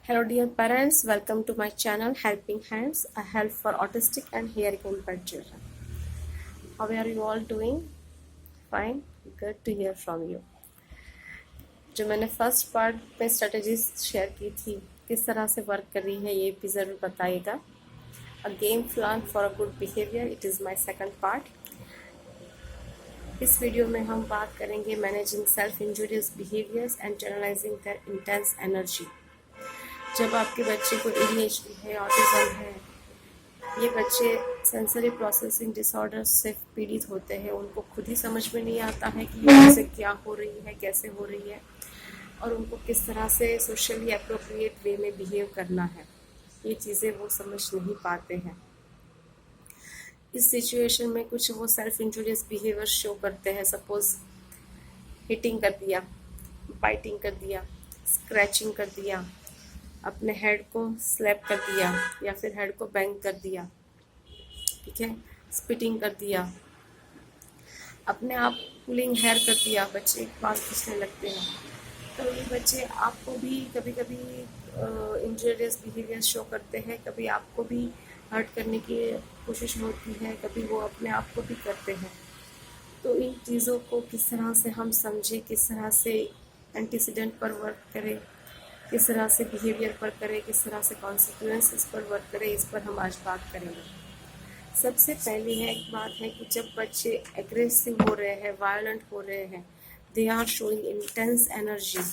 Hello dear parents, welcome to my channel Helping Hands, a help for autistic and hearing impaired children. How are you all doing? Fine, good to hear from you. जो मैंने first part में strategies share की थी किस तरह से work कर रही है ये भी ज़रूर बताइएगा. A game plan for a good behaviour, it is my second part. इस वीडियो में हम बात करेंगे managing self injurious behaviours and channelizing their intense energy. जब आपके बच्चे को ADHD है, ऑटिज्म है, ये बच्चे सेंसरी प्रोसेसिंग डिसऑर्डर से पीड़ित होते हैं. उनको खुद ही समझ में नहीं आता है कि ये चीज़ें क्या हो रही है, कैसे हो रही है, और उनको किस तरह से सोशली अप्रोप्रिएट वे में बिहेव करना है. ये चीज़ें वो समझ नहीं पाते हैं. इस सिचुएशन में कुछ वो सेल्फ इंजूरियस बिहेवियर शो करते हैं. सपोज हिटिंग कर दिया, बाइटिंग कर दिया, स्क्रैचिंग कर दिया, अपने हेड को स्लैप कर दिया या फिर हेड को बैंग कर दिया, ठीक है, स्पिटिंग कर दिया, अपने आप पुलिंग हेयर कर दिया. बच्चे बाल खींचने लगते हैं. तो ये बच्चे आपको भी कभी कभी इंजूरियस बिहेवियर शो करते हैं, कभी आपको भी हर्ट करने की कोशिश होती है, कभी वो अपने आप को भी करते हैं. तो इन चीज़ों को किस तरह से हम समझें, किस तरह से एंटीसीडेंट पर वर्क करें, किस तरह से बिहेवियर पर करें, किस तरह से कॉन्सिक्वेंसेस पर वर्क करें, इस पर हम आज बात करेंगे. सबसे पहली एक बात है कि जब बच्चे एग्रेसिव हो रहे हैं, वायलेंट हो रहे हैं, they are showing intense energy.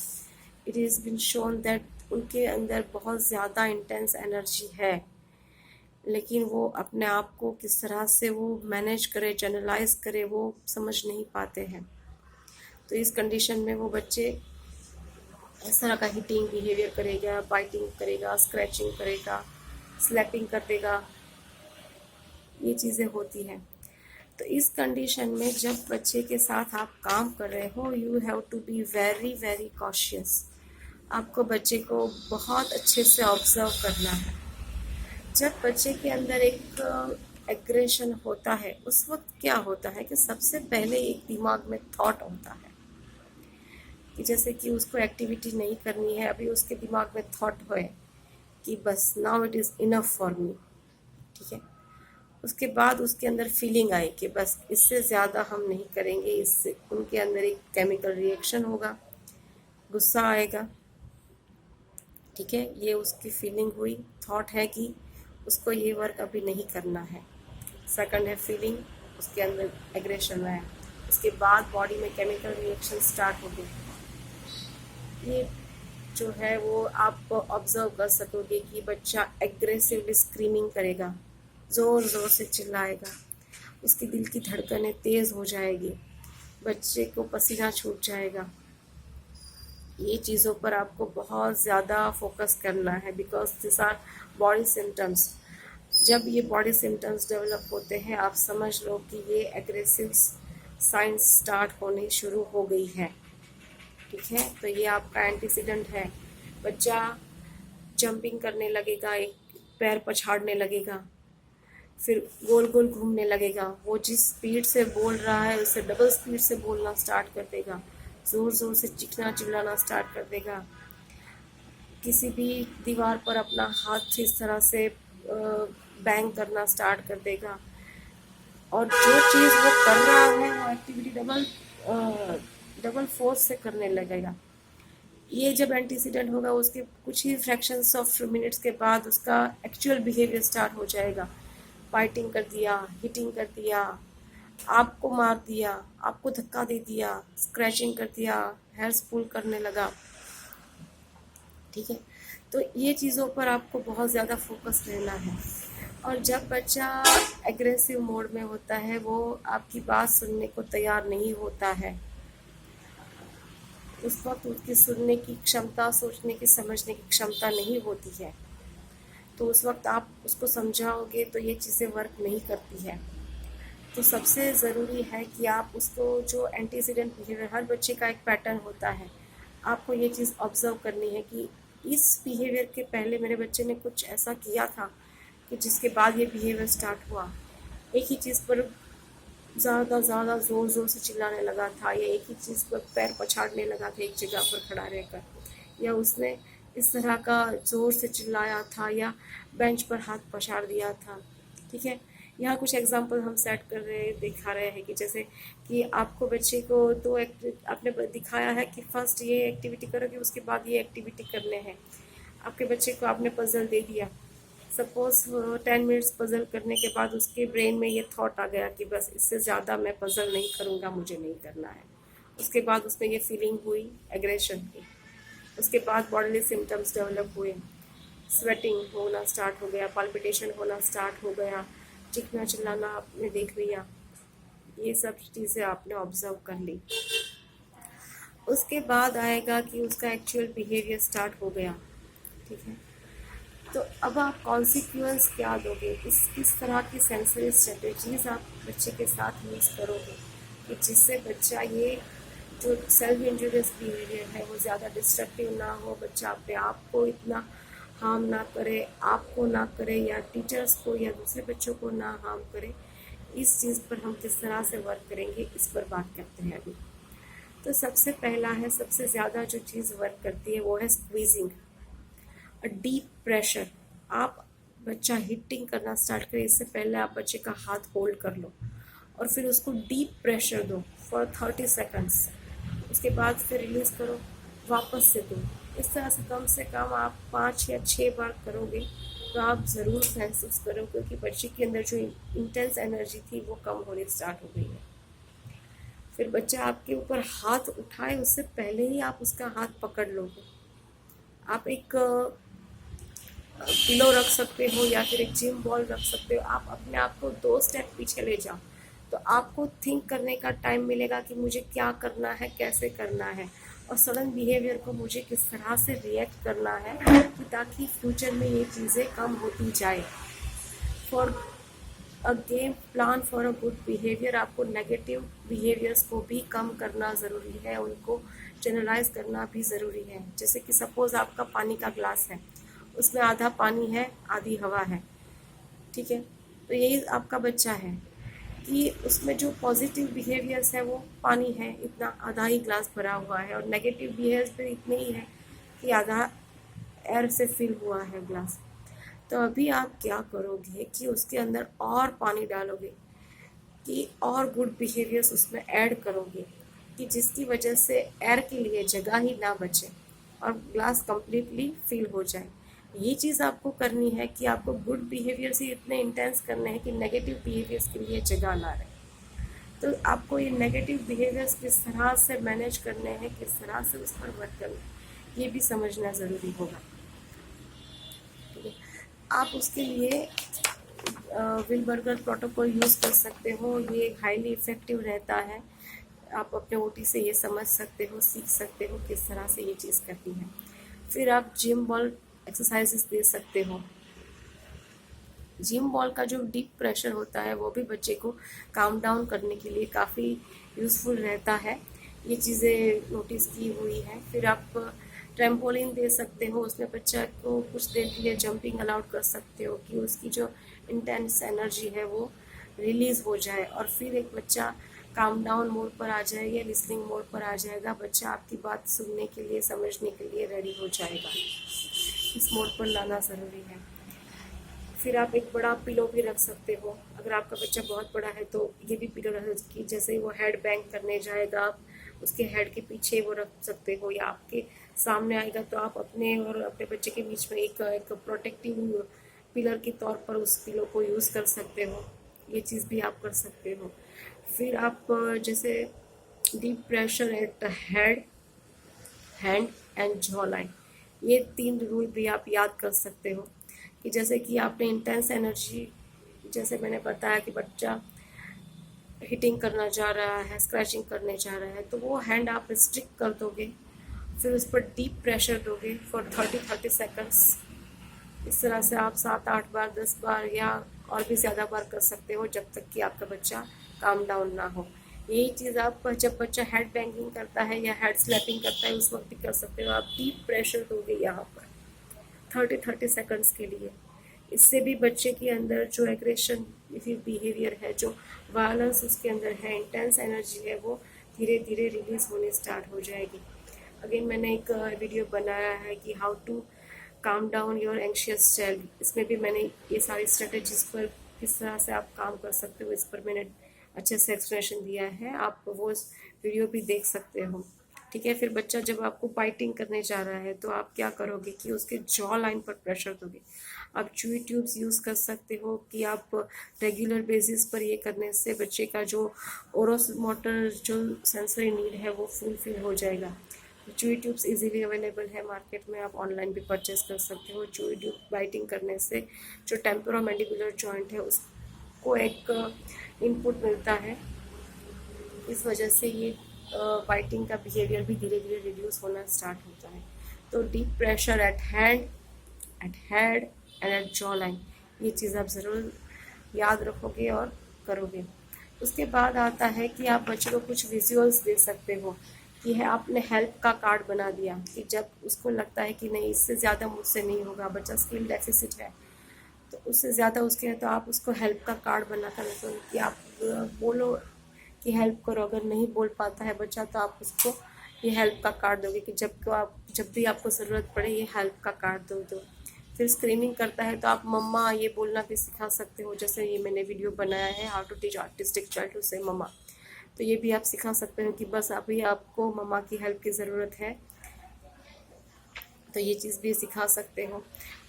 It is been shown that उनके अंदर बहुत ज़्यादा इंटेंस एनर्जी है, लेकिन वो अपने आप को किस तरह से वो मैनेज करे, चैनलाइज करे, वो समझ नहीं पाते हैं. तो इस कंडीशन में वो बच्चे इस तरह का हिटिंग बिहेवियर करेगा, बाइटिंग करेगा, स्क्रैचिंग करेगा, स्लैपिंग कर देगा. ये चीज़ें होती हैं. तो इस कंडीशन में जब बच्चे के साथ आप काम कर रहे हो, you have to be very very cautious. आपको बच्चे को बहुत अच्छे से ऑब्जर्व करना है. जब बच्चे के अंदर एक एग्रेशन होता है, उस वक्त क्या होता है कि सबसे पहले एक दिमाग में थॉट होता है कि जैसे कि उसको एक्टिविटी नहीं करनी है, अभी उसके दिमाग में थॉट है कि बस now it is enough for me, ठीक है. उसके बाद उसके अंदर फीलिंग आई कि बस इससे ज़्यादा हम नहीं करेंगे. इससे उनके अंदर एक केमिकल रिएक्शन होगा, गुस्सा आएगा, ठीक है. ये उसकी फीलिंग हुई. थॉट है कि उसको ये वर्क अभी नहीं करना है. सेकंड है फीलिंग, उसके अंदर एग्रेशन है. उसके बाद बॉडी में केमिकल रिएक्शन स्टार्ट हो गई. ये जो है वो आप ऑब्जर्व कर सकोगे कि बच्चा एग्रेसिवली स्क्रीमिंग करेगा, ज़ोर ज़ोर से चिल्लाएगा, उसकी दिल की धड़कनें तेज़ हो जाएगी, बच्चे को पसीना छूट जाएगा. ये चीज़ों पर आपको बहुत ज़्यादा फोकस करना है, because this our body symptoms. जब ये बॉडी सिम्टम्स डेवलप होते हैं, आप समझ लो कि ये एग्रेसिव साइंस स्टार्ट होने शुरू हो गई है, ठीक है. तो ये आपका एंटीसीडेंट है. बच्चा जंपिंग करने लगेगा, एक पैर पछाड़ने लगेगा, फिर गोल गोल घूमने लगेगा. वो जिस स्पीड से बोल रहा है उससे डबल स्पीड से बोलना स्टार्ट कर देगा, ज़ोर ज़ोर से चीखना चिल्लाना स्टार्ट कर देगा. किसी भी दीवार पर अपना हाथ इस तरह से बैंग करना स्टार्ट कर देगा. और जो चीज़ वो कर रहा है वो एक्टिविटी डबल फोर्स से करने लगेगा. ये जब एंटीसीडेंट होगा उसके कुछ ही फ्रैक्शंस ऑफ मिनट्स के बाद उसका एक्चुअल बिहेवियर स्टार्ट हो जाएगा. फाइटिंग कर दिया, हिटिंग कर दिया, आपको मार दिया, आपको धक्का दे दिया, स्क्रैचिंग कर दिया, हेयर्स पुल करने लगा, ठीक है. तो ये चीज़ों पर आपको बहुत ज़्यादा फोकस रहना है. और जब बच्चा एग्रेसिव मोड में होता है, वो आपकी बात सुनने को तैयार नहीं होता है. उस वक्त उसकी सुनने की क्षमता, सोचने की, समझने की क्षमता नहीं होती है. तो उस वक्त आप उसको समझाओगे तो ये चीज़ें वर्क नहीं करती है. तो सबसे ज़रूरी है कि आप उसको जो एंटीसीडेंट बिहेवियर, हर बच्चे का एक पैटर्न होता है, आपको ये चीज़ ऑब्जर्व करनी है कि इस बिहेवियर के पहले मेरे बच्चे ने कुछ ऐसा किया था कि जिसके बाद ये बिहेवियर स्टार्ट हुआ. एक ही चीज़ पर ज़्यादा ज़ोर ज़ोर से चिल्लाने लगा था, या एक ही चीज़ पर पैर पछाड़ने लगा था एक जगह पर खड़ा रहकर, या उसने इस तरह का ज़ोर से चिल्लाया था या बेंच पर हाथ पछाड़ दिया था। ठीक है, यहाँ कुछ एग्जांपल हम सेट कर रहे दिखा रहे हैं कि जैसे कि आपको बच्चे को तो आपने दिखाया है कि फर्स्ट ये एक्टिविटी करोगे, उसके बाद ये एक्टिविटी करने हैं। आपके बच्चे को आपने पजल दे दिया, सपोज 10 मिनट्स पजल करने के बाद उसके ब्रेन में ये थॉट आ गया कि बस इससे ज़्यादा मैं पजल नहीं करूँगा, मुझे नहीं करना है। उसके बाद उसमें ये फीलिंग हुई एग्रेशन की। उसके बाद बॉडीली सिम्टम्स डेवलप हुए, स्वेटिंग होना स्टार्ट हो गया, पाल्पिटेशन होना स्टार्ट हो गया, चीखना चिल्लाना आपने देख लिया। ये सब चीज़ें आपने ऑब्जर्व कर ली। उसके बाद आएगा कि उसका एक्चुअल बिहेवियर स्टार्ट हो गया। ठीक है, तो अब आप कॉन्सिक्वेंस क्या दोगे, किस तरह की सेंसरी स्ट्रेटजीज आप बच्चे के साथ यूज़ करोगे कि जिससे बच्चा ये जो सेल्फ इंजूरियस बिहेवियर है वो ज़्यादा डिस्ट्रक्टिव ना हो, बच्चा अपने आप को इतना हार्म ना करे, आपको ना करे या टीचर्स को या दूसरे बच्चों को ना हार्म करे। इस चीज़ पर हम किस तरह से वर्क करेंगे, इस पर बात करते हैं अभी। तो सबसे पहला है, सबसे ज़्यादा जो चीज़ वर्क करती है वो है स्क्वीजिंग, डीप प्रेशर। आप बच्चा हिटिंग करना स्टार्ट करें इससे पहले आप बच्चे का हाथ होल्ड कर लो और फिर उसको डीप प्रेशर दो फॉर 30 सेकंड्स। उसके बाद फिर रिलीज करो, वापस से दो। इस तरह से कम आप 5 या 6 बार करोगे तो आप ज़रूर महसूस करो क्योंकि बच्चे के अंदर जो इंटेंस एनर्जी थी वो कम होने स्टार्ट हो गई है। फिर बच्चा आपके ऊपर हाथ उठाए उससे पहले ही आप उसका हाथ पकड़ लोगे। आप एक पिलो रख सकते हो या फिर एक जिम बॉल रख सकते हो। आप अपने आप को 2 स्टेप पीछे ले जाओ तो आपको थिंक करने का टाइम मिलेगा कि मुझे क्या करना है, कैसे करना है और सडन बिहेवियर को मुझे किस तरह से रिएक्ट करना है कि ताकि फ्यूचर में ये चीज़ें कम होती जाए। For a game plan for a good behaviour, आपको नेगेटिव बिहेवियर्स को भी कम करना ज़रूरी है, उनको जनरलाइज करना भी ज़रूरी है। जैसे कि सपोज आपका पानी का ग्लास है, उसमें आधा पानी है आधी हवा है। ठीक है, तो यही आपका बच्चा है कि उसमें जो पॉजिटिव बिहेवियर्स है वो पानी है, इतना आधा ही ग्लास भरा हुआ है, और नेगेटिव बिहेवियर्स भी इतने ही है कि आधा एयर से फिल हुआ है ग्लास। तो अभी आप क्या करोगे कि उसके अंदर और पानी डालोगे कि और गुड बिहेवियर्स उसमें ऐड करोगे कि जिसकी वजह से एयर के लिए जगह ही ना बचे और ग्लास कंप्लीटली फिल हो जाए। ये चीज़ आपको करनी है कि आपको गुड बिहेवियर्स ही इतने इंटेंस करने हैं कि नेगेटिव बिहेवियर्स के लिए जगह ना रहे। तो आपको ये नेगेटिव बिहेवियर्स किस तरह से मैनेज करने हैं, किस तरह से उस पर वर्क करना है, ये भी समझना ज़रूरी होगा। ठीक है, आप उसके लिए विलबर्गर प्रोटोकॉल यूज़ कर सकते हो, ये हाईली इफ़ेक्टिव रहता है। आप अपने ओटी से ये समझ सकते हो, सीख सकते हो किस तरह से ये चीज़ करनी है। फिर आप जिम बॉल एक्सरसाइजेस दे सकते हो। जिम बॉल का जो डीप प्रेशर होता है वो भी बच्चे को काम डाउन करने के लिए काफ़ी यूज़फुल रहता है। ये चीज़ें नोटिस की हुई है। फिर आप ट्रैम्पोलिन दे सकते हो, उसमें बच्चा को कुछ देर के लिए जंपिंग अलाउड कर सकते हो कि उसकी जो इंटेंस एनर्जी है वो रिलीज़ हो जाए और फिर एक बच्चा काम डाउन मोड पर आ जाएगा, लिसनिंग मोड पर आ जाएगा। बच्चा आपकी बात सुनने के लिए, समझने के लिए रेडी हो जाएगा। इस मोड पर लाना ज़रूरी है। फिर आप एक बड़ा पिलो भी रख सकते हो। अगर आपका बच्चा बहुत बड़ा है तो ये भी पिलो रख सकते कि जैसे वो हेड बैंग करने जाएगा आप उसके हेड के पीछे वो रख सकते हो, या आपके सामने आएगा तो आप अपने और अपने बच्चे के बीच में एक प्रोटेक्टिव पिलर के तौर पर उस पिलो को यूज़ कर सकते हो। ये चीज़ भी आप कर सकते हो। फिर आप जैसे deep pressure at head, hand and jaw line, ये 3 रूल भी आप याद कर सकते हो कि जैसे कि आपने इंटेंस एनर्जी, जैसे मैंने बताया कि बच्चा हिटिंग करना चाह रहा है, स्क्रैचिंग करने जा रहा है, तो वो हैंड आप रिस्ट्रिक्ट कर दोगे, फिर उस पर डीप प्रेशर दोगे फॉर 30 सेकंड्स। इस तरह से आप 7-8 बार, 10 बार या और भी ज़्यादा बार कर सकते हो जब तक कि आपका बच्चा काम डाउन ना हो। यही चीज़ आप जब बच्चा हेड बैंगिंग करता है या हेड स्लैपिंग करता है उस वक्त भी कर सकते हो। आप डीप प्रेशर दोगे यहाँ पर 30 सेकंड्स के लिए। इससे भी बच्चे के अंदर जो एग्रेशन बिहेवियर है, जो वायलेंस उसके अंदर है, इंटेंस एनर्जी है, वो धीरे धीरे रिलीज होने स्टार्ट हो जाएगी। अगेन मैंने एक वीडियो बनाया है कि how to calm down your anxious child. इसमें भी मैंने ये सारी स्ट्रेटेजीज पर किस तरह से आप काम कर सकते हो इस पर मैंने अच्छे से एक्सप्लेनेशन दिया है, आप वो वीडियो भी देख सकते हो। ठीक है, फिर बच्चा जब आपको बाइटिंग करने जा रहा है तो आप क्या करोगे कि उसके जॉ लाइन पर प्रेशर दोगे। आप च्यूई ट्यूब्स यूज़ कर सकते हो कि आप रेगुलर बेसिस पर ये करने से बच्चे का जो ओरस मोटर जो सेंसरी नीड है वो फुलफिल हो जाएगा। च्यूई ट्यूब्स इजीली अवेलेबल है मार्केट में, आप ऑनलाइन भी परचेस कर सकते हो। च्यूई ट्यूब बाइटिंग करने से जो टेम्पोरोमैंडिबुलर जॉइंट है उसको एक इनपुट मिलता है, इस वजह से ये बाइटिंग का बिहेवियर भी धीरे धीरे रिड्यूस होना स्टार्ट होता है। तो deep pressure at head and at jawline, ये चीज़ आप ज़रूर याद रखोगे और करोगे। उसके बाद आता है कि आप बच्चे को कुछ विजुअल्स दे सकते हो कि है आपने हेल्प का कार्ड बना दिया कि जब उसको लगता है कि नहीं इससे ज़्यादा मुझसे नहीं होगा, बच्चा स्किल डेफिसिट है तो उससे ज़्यादा उसके है तो आप उसको हेल्प का कार्ड बनाकर रखो कि आप बोलो कि हेल्प करो। अगर नहीं बोल पाता है बच्चा तो आप उसको ये हेल्प का कार्ड दोगे कि जब भी आपको ज़रूरत पड़े ये हेल्प का कार्ड दो। फिर स्क्रीनिंग करता है तो आप मम्मा ये बोलना भी सिखा सकते हो, जैसे ये मैंने वीडियो बनाया है how to teach autistic child to say मम्मा, तो ये भी आप सिखा सकते हो कि बस अभी आपको मम्मा की हेल्प की ज़रूरत है, तो ये चीज़ भी सिखा सकते हो।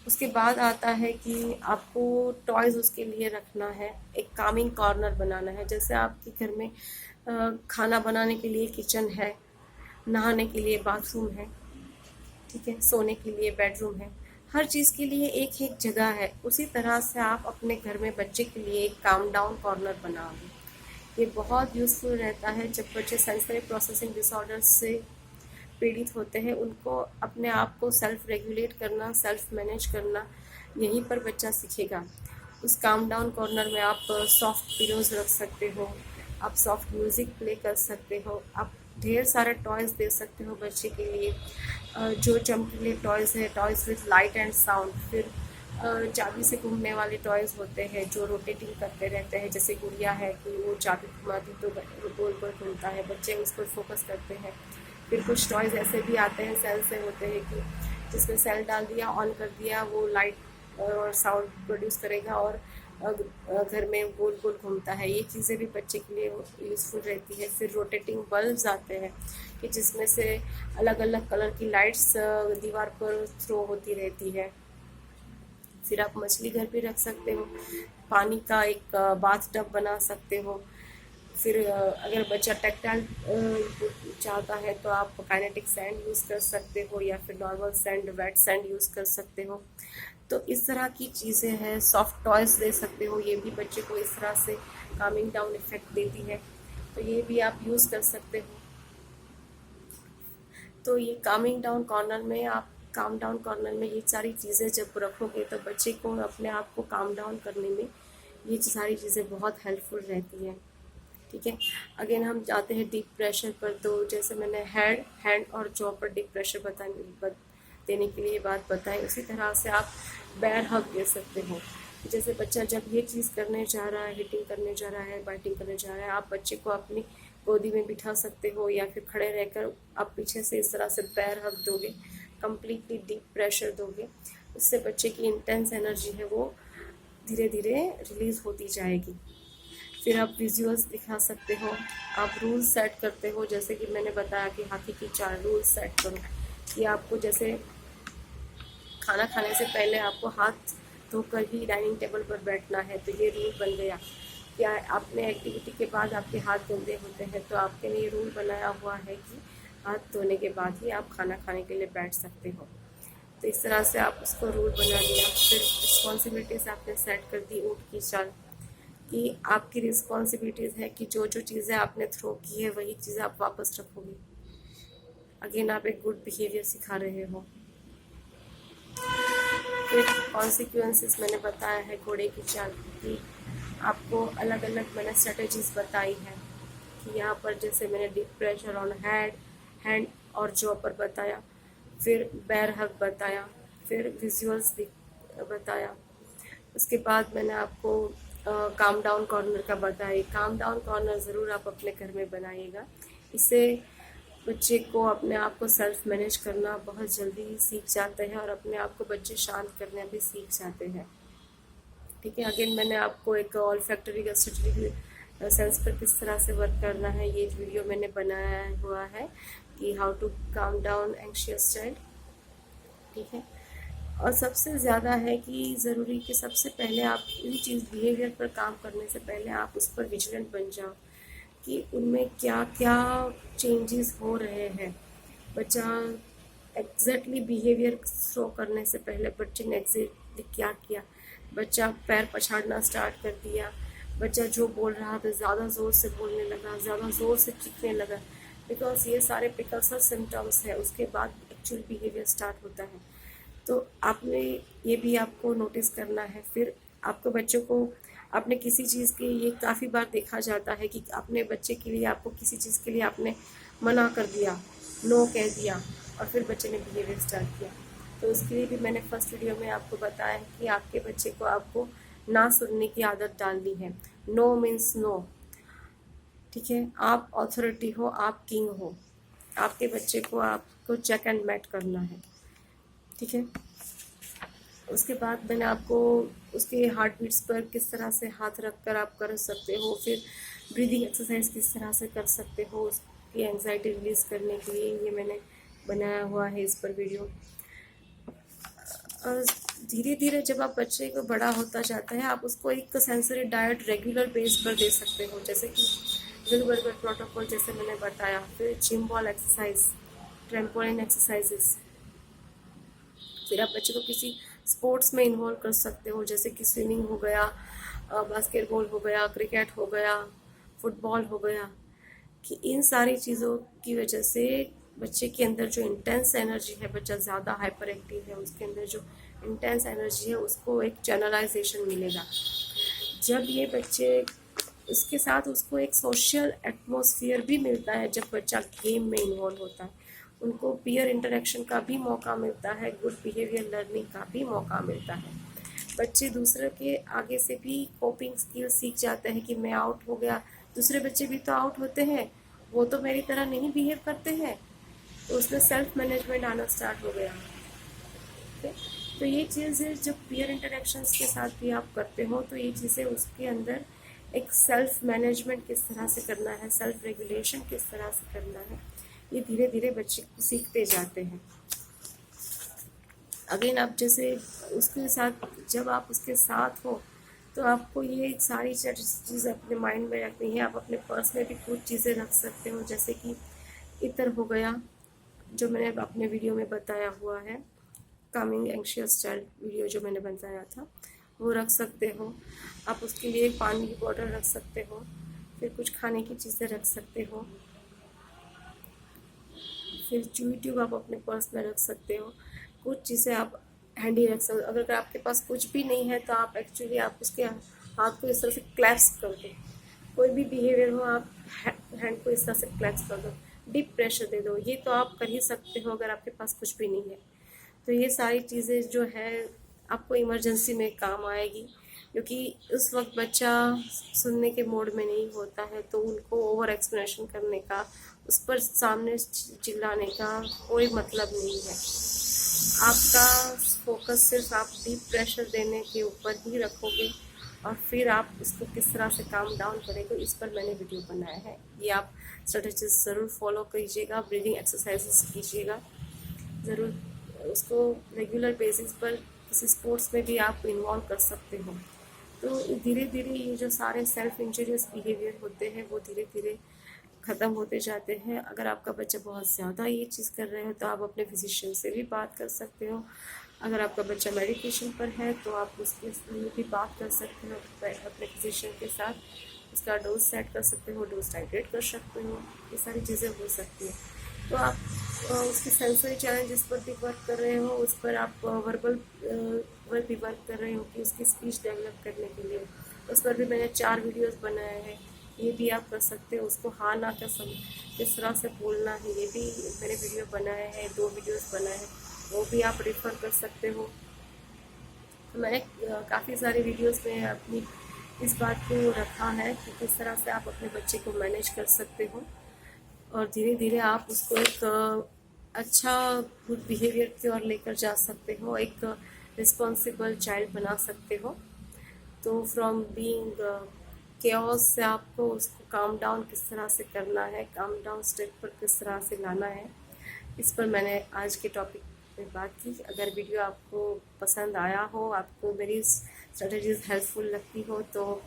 उसके बाद आता है कि आपको टॉयज़ उसके लिए रखना है, एक कामिंग कॉर्नर बनाना है। जैसे आपके घर में खाना बनाने के लिए किचन है, नहाने के लिए बाथरूम है, ठीक है, सोने के लिए बेडरूम है, हर चीज़ के लिए एक एक जगह है। उसी तरह से आप अपने घर में बच्चे के लिए एक काम डाउन कॉर्नर बनाओगे। ये बहुत यूज़फुल रहता है जब बच्चे सेंसरी प्रोसेसिंग डिसऑर्डर से पीड़ित होते हैं, उनको अपने आप को सेल्फ रेगुलेट करना, सेल्फ मैनेज करना यहीं पर बच्चा सीखेगा। उस काम डाउन कॉर्नर में आप सॉफ्ट पिलोज रख सकते हो, आप सॉफ्ट म्यूज़िक प्ले कर सकते हो, आप ढेर सारे टॉयज़ दे सकते हो बच्चे के लिए, जो चमकीले टॉयज़ है, toys with light and sound. फिर चाबी से घूमने वाले टॉयज़ होते हैं जो रोटेटिंग करते रहते हैं, जैसे गुड़िया है कि वो चाबी घुमाती तो गोल गोल घूमता है, बच्चे उस पर फोकस करते हैं। फिर कुछ टॉयज़ ऐसे भी आते हैं सेल से होते हैं कि जिसमें सेल डाल दिया, ऑन कर दिया, वो लाइट और साउंड प्रोड्यूस करेगा और घर में गोल गोल घूमता है। ये चीज़ें भी बच्चे के लिए यूज़फुल रहती है। फिर रोटेटिंग बल्ब्स आते हैं कि जिसमें से अलग अलग कलर की लाइट्स दीवार पर थ्रो होती रहती है। फिर आप मछली घर पे रख सकते हो, पानी का एक बाथ टब बना सकते हो। फिर अगर बच्चा टैक्टाइल चाहता है तो आप काइनेटिक सैंड यूज़ कर सकते हो या फिर normal sand, wet sand use कर सकते हो। तो इस तरह की चीज़ें हैं। सॉफ्ट टॉयज़ दे सकते हो, ये भी बच्चे को इस तरह से कामिंग डाउन इफेक्ट देती है, तो ये भी आप यूज़ कर सकते हो। तो ये काम डाउन कॉर्नर में ये सारी चीज़ें जब रखोगे तो बच्चे को अपने आप को काम डाउन करने में ये सारी चीज़ें बहुत हेल्पफुल रहती हैं। ठीक है, अगेन हम जाते हैं डीप प्रेशर पर। तो जैसे मैंने हैंड और जॉ पर डीप प्रेशर देने के लिए बात बताई, उसी तरह से आप बेयर हग दे सकते हो। जैसे बच्चा जब ये चीज़ करने जा रहा है, हिटिंग करने जा रहा है, बाइटिंग करने जा रहा है, आप बच्चे को अपनी गोदी में बिठा सकते हो या फिर खड़े रहकर आप पीछे से इस तरह से बेयर हग दोगे, कम्प्लीटली डीप प्रेशर दोगे। उससे बच्चे की इंटेंस एनर्जी है वो धीरे धीरे रिलीज़ होती जाएगी। फिर आप विजुअल्स दिखा सकते हो, आप रूल्स सेट करते हो, जैसे कि मैंने बताया कि हाथी की 4 रूल्स सेट करो कि आपको जैसे खाना खाने से पहले आपको हाथ धोकर ही डाइनिंग टेबल पर बैठना है, तो ये रूल बन गया। या आपने एक्टिविटी के बाद आपके हाथ गंदे होते हैं तो आपके लिए रूल बनाया हुआ है कि हाथ धोने के बाद ही आप खाना खाने के लिए बैठ सकते हो। तो इस तरह से आप उसको रूल बना दिया। फिर रिस्पॉन्सिबिलिटीज़ आपने सेट कर दी ऊँट की चाल कि आपकी रिस्पॉन्सिबिलिटीज़ है कि जो जो चीज़ें आपने थ्रो की है वही चीज़ें आप वापस रखोगे। अगेन आप एक गुड बिहेवियर सिखा रहे हो। फिर कॉन्सिक्वेंसेस मैंने बताया है घोड़े की चाल की, आपको अलग अलग मैंने स्ट्रेटजीज बताई है कि यहाँ पर जैसे मैंने डीप प्रेशर ऑन हैंड और जॉ पर बताया, फिर बेयर हग बताया, फिर विजुअल्स बताया। उसके बाद मैंने आपको काम डाउन कॉर्नर का बताया। काम डाउन कॉर्नर ज़रूर आप अपने घर में बनाइएगा, इससे बच्चे को अपने आप को सेल्फ मैनेज करना बहुत जल्दी सीख जाते हैं और अपने आप को बच्चे शांत करना भी सीख जाते हैं। ठीक है, अगेन मैंने आपको एक ऑल फैक्टरी गस्टेटरी सेंस पर किस तरह से वर्क करना है ये वीडियो मैंने बनाया हुआ है कि how to calm down anxious child. ठीक है, और सबसे ज़्यादा है कि ज़रूरी कि सबसे पहले आप इन चीज़ बिहेवियर पर काम करने से पहले आप उस पर विजिलेंट बन जाओ कि उनमें क्या क्या चेंजेस हो रहे हैं। बच्चा एग्जैक्टली बिहेवियर शो करने से पहले बच्चे ने एग्जैक्टली क्या किया। बच्चा पैर पछाड़ना स्टार्ट कर दिया, बच्चा जो बोल रहा था ज़्यादा ज़ोर से बोलने लगा, ज़्यादा ज़ोर से चीखने लगा, बिकॉज ये सारे प्रिकर्सर सिम्टम्स है, उसके बाद एक्चुअल बिहेवियर स्टार्ट होता है। तो आपने ये भी आपको नोटिस करना है। फिर आपको बच्चों को आपने किसी चीज़ के ये काफ़ी बार देखा जाता है कि अपने बच्चे के लिए आपको किसी चीज़ के लिए आपने मना कर दिया, नो कह दिया और फिर बच्चे ने बिहेवियर स्टार्ट किया। तो उसके लिए भी मैंने फर्स्ट वीडियो में आपको बताया है कि आपके बच्चे को आपको ना सुनने की आदत डालनी है। No means no. ठीक है, आप अथॉरिटी हो, आप किंग हो, आपके बच्चे को आपको चेक एंड मैट करना है। ठीक है, उसके बाद मैंने आपको उसके हार्ट बीट्स पर किस तरह से हाथ रख कर आप कर सकते हो, फिर ब्रीदिंग एक्सरसाइज किस तरह से कर सकते हो उसकी एंजाइटी रिलीज करने के लिए ये मैंने बनाया हुआ है इस पर वीडियो। धीरे धीरे जब आप बच्चे को बड़ा होता जाता है आप उसको एक सेंसरी डाइट रेगुलर बेस पर दे सकते हो, जैसे कि विलबर्गर प्रोटोकॉल जैसे मैंने बताया, फिर gym ball exercise, trampoline exercises. फिर आप बच्चे को किसी स्पोर्ट्स में इन्वॉल्व कर सकते हो, जैसे कि स्विमिंग हो गया, बास्केटबॉल हो गया, क्रिकेट हो गया, फुटबॉल हो गया। कि इन सारी चीज़ों की वजह से बच्चे के अंदर जो इंटेंस एनर्जी है, बच्चा ज़्यादा हाइपर एक्टिव है, उसके अंदर जो इंटेंस एनर्जी है उसको एक चैनलाइजेशन मिलेगा। जब ये बच्चे इसके साथ उसको एक सोशल एटमॉस्फेयर भी मिलता है, जब बच्चा गेम में इन्वॉल्व होता है उनको पीयर इंटरेक्शन का भी मौका मिलता है, गुड बिहेवियर लर्निंग का भी मौका मिलता है। बच्चे दूसरे के आगे से भी कोपिंग स्किल सीख जाते हैं कि मैं आउट हो गया, दूसरे बच्चे भी तो आउट होते हैं, वो तो मेरी तरह नहीं बिहेव करते हैं, तो उसमें सेल्फ मैनेजमेंट आना स्टार्ट हो गया। ठीक है, तो ये चीज़ें जब पीयर इंटरेक्शंस के साथ भी आप करते हो तो ये चीज़ें उसके अंदर एक सेल्फ मैनेजमेंट किस तरह से करना है, सेल्फ रेगुलेशन किस तरह से करना है, ये धीरे धीरे बच्चे सीखते जाते हैं। अगेन आप जैसे उसके साथ जब आप उसके साथ हो तो आपको ये सारी चीज़ें अपने माइंड में रखनी है। आप अपने पर्स में भी कुछ चीज़ें रख सकते हो, जैसे कि इतर हो गया जो मैंने अपने वीडियो में बताया हुआ है, कामिंग एंग्शियस चाइल्ड वीडियो जो मैंने बताया था वो रख सकते हो। आप उसके लिए एक पानी की बॉटल रख सकते हो, फिर कुछ खाने की चीज़ें रख सकते हो, फिर च्यूई ट्यूब आप अपने पर्स में रख सकते हो, कुछ चीज़ें आप हैंडी रख सकते हो। अगर आपके पास कुछ भी नहीं है तो आप एक्चुअली आप उसके हाथ को इस तरह से क्लैप्स कर दो, कोई भी बिहेवियर हो आप हैंड को इस तरह से क्लैप्स कर दो, डीप प्रेशर दे दो, ये तो आप कर ही सकते हो अगर आपके पास कुछ भी नहीं है। तो ये सारी चीज़ें जो है आपको इमरजेंसी में काम आएगी, क्योंकि उस वक्त बच्चा सुनने के मोड में नहीं होता है, तो उनको ओवर एक्सप्लेनेशन करने का, उस पर सामने चिल्लाने का कोई मतलब नहीं है। आपका फोकस सिर्फ आप डीप प्रेशर देने के ऊपर ही रखोगे और फिर आप उसको किस तरह से काम डाउन करेंगे, इस पर मैंने वीडियो बनाया है। ये आप स्ट्रेटजीज ज़रूर फॉलो कीजिएगा, ब्रीदिंग एक्सरसाइजेस कीजिएगा ज़रूर, उसको रेगुलर बेसिस पर किसी स्पोर्ट्स में भी आप इन्वॉल्व कर सकते हो। तो धीरे धीरे ये जो सारे सेल्फ इंजूरियस बिहेवियर होते हैं वो धीरे धीरे ख़त्म होते जाते हैं। अगर आपका बच्चा बहुत ज़्यादा ये चीज़ कर रहे हो तो आप अपने फिजिशियन से भी बात कर सकते हो। अगर आपका बच्चा मेडिकेशन पर है तो आप उसके लिए भी बात कर सकते हो अपने फिजिशियन के साथ, उसका डोज सेट कर सकते हो, डोज टाइट्रेट कर सकते हो, ये सारी चीज़ें हो सकती हैं। तो आप उसके सेंसरी चैलेंजेस पर भी वर्क कर रहे हो, उस पर आप वर्बल पर भी वर्क कर रहे हो कि उसकी स्पीच डेवलप करने के लिए, उस पर भी मैंने 4 वीडियोस बनाए हैं, ये भी आप कर सकते हो। उसको हाँ ना का किस तरह से बोलना है ये भी मैंने वीडियो बनाए हैं, 2 वीडियोस बनाए हैं, वो भी आप रेफर कर सकते हो। तो मैंने काफ़ी सारी वीडियोस में अपनी इस बात को रखा है कि किस तरह से आप अपने बच्चे को मैनेज कर सकते हो और धीरे धीरे आप उसको एक अच्छा गुड बिहेवियर की ओर लेकर जा सकते हो, एक रिस्पॉन्सिबल चाइल्ड बना सकते हो। तो फ्रॉम बीइंग केओस से आपको उसको काम डाउन किस तरह से करना है, काम डाउन स्टेप पर किस तरह से लाना है, इस पर मैंने आज के टॉपिक में बात की। अगर वीडियो आपको पसंद आया हो, आपको मेरी स्ट्रेटजीज हेल्पफुल लगती हो, तो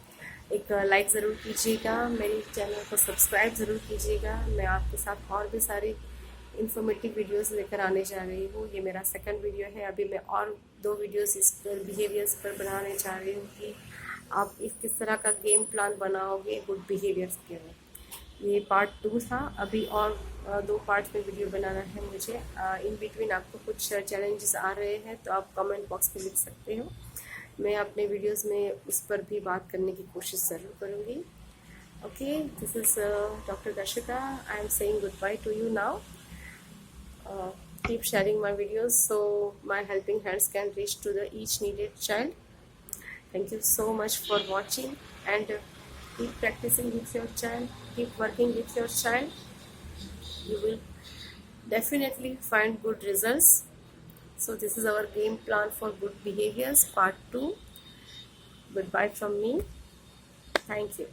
एक लाइक ज़रूर कीजिएगा, मेरे चैनल को सब्सक्राइब ज़रूर कीजिएगा। मैं आपके साथ और भी सारी इन्फॉर्मेटिव वीडियोस लेकर आने जा रही हूँ। ये मेरा सेकंड वीडियो है, अभी मैं और 2 वीडियोस इस पर बिहेवियर्स पर बनाने जा रही हूँ कि आप इस किस तरह का गेम प्लान बनाओगे गुड बिहेवियर्स के लिए। ये पार्ट 2 था, अभी और 2 पार्ट में वीडियो बनाना है मुझे। इन बिटवीन आपको कुछ चैलेंजेस आ रहे हैं तो आप कमेंट बॉक्स में लिख सकते हो, मैं अपने वीडियोस में उस पर भी बात करने की कोशिश ज़रूर करूँगी। Okay, this is doctor Darshika, I am saying goodbye to you now. Keep sharing my videos so my helping hands can reach to the each needed child. Thank you so much for watching, and keep practicing with your child, keep working with your child. You will definitely find good results. So this is our game plan for good behaviors part 2. Goodbye from me. Thank you.